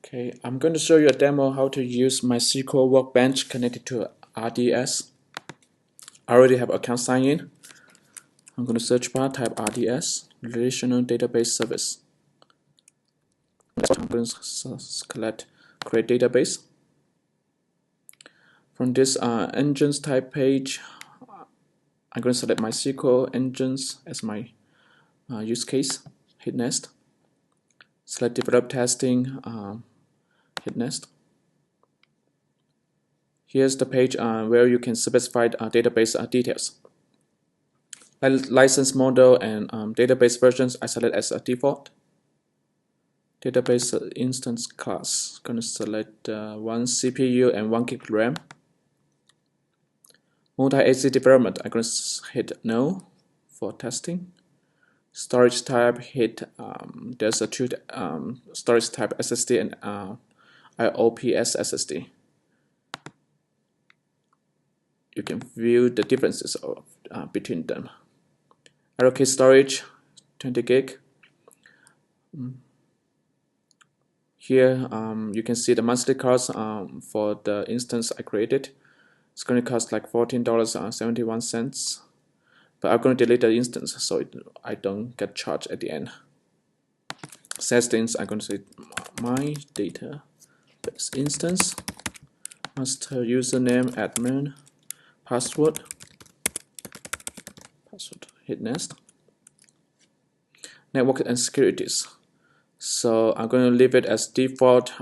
Okay, I'm going to show you a demo how to use MySQL Workbench connected to RDS. I already have account sign in. I'm going to search bar, type RDS, Relational Database Service. I'm going to select Create Database. From this engines type page, I'm going to select MySQL engines as my use case. Hit Next. Select Develop Testing. Hit Next. Here's the page where you can specify database details. License model and database versions I select as a default. Database instance class, going to select 1 CPU and 1 GB RAM. Multi-AC development, I'm going to hit no for testing. Storage type, hit there's a two storage type SSD and IOPS SSD. You can view the differences of, between them. Allocate storage 20 gig. Here you can see the monthly cost for the instance I created. It's going to cost like $14.71, but I'm going to delete the instance so I don't get charged at the end. Settings, I'm going to say my database instance, master username, admin, password, hit next. Network and securities. So I'm going to leave it as default,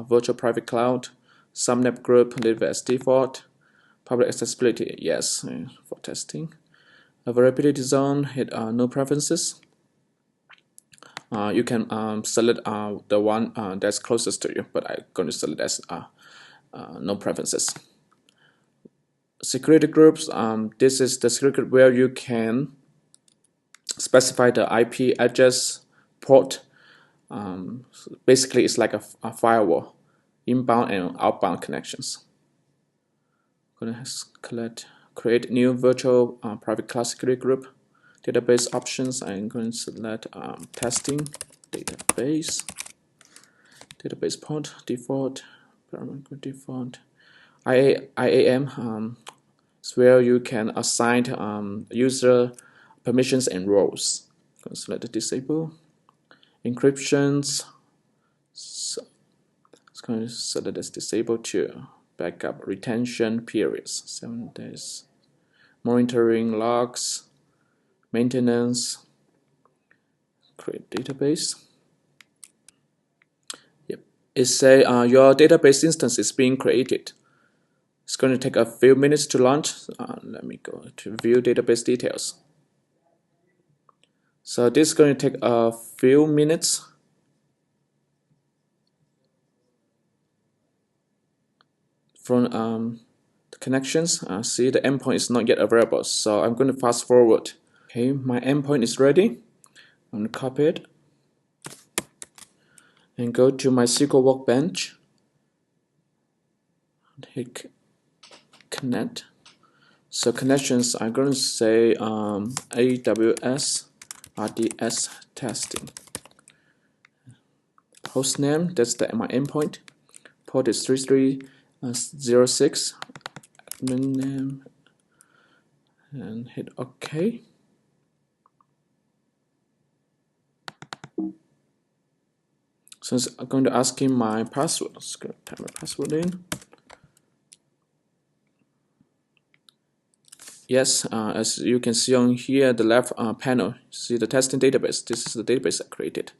virtual private cloud, subnet group, leave it as default, public accessibility, yes, for testing. Availability zone, hit no preferences. You can select the one that's closest to you, but I'm going to select as no preferences. Security groups, this is the security group where you can specify the IP address, port. Basically, it's like a firewall, inbound and outbound connections. I'm going to create new virtual private class security group. Database options, I'm going to select testing, database port, default, parameter default. IAM is where you can assign user permissions and roles. I'm going to select disable. Encryptions, so it's going to select as disable too. Backup retention periods, 7 days. Monitoring logs, maintenance, create database. Yep, it says your database instance is being created. It's going to take a few minutes to launch. Let me go to view database details. So this is going to take a few minutes. From the connections, see the endpoint is not yet available, so I'm going to fast forward. Okay, my endpoint is ready. I'm going to copy it and go to my MySQL Workbench. Hit connect. So connections, I'm going to say AWS RDS testing. Hostname, that's my endpoint. Port is 3306. Admin name, and hit OK. So I'm going to ask him my password. I'm going to type my password in. Yes, as you can see on here, the left panel, see the testing database. This is the database I created.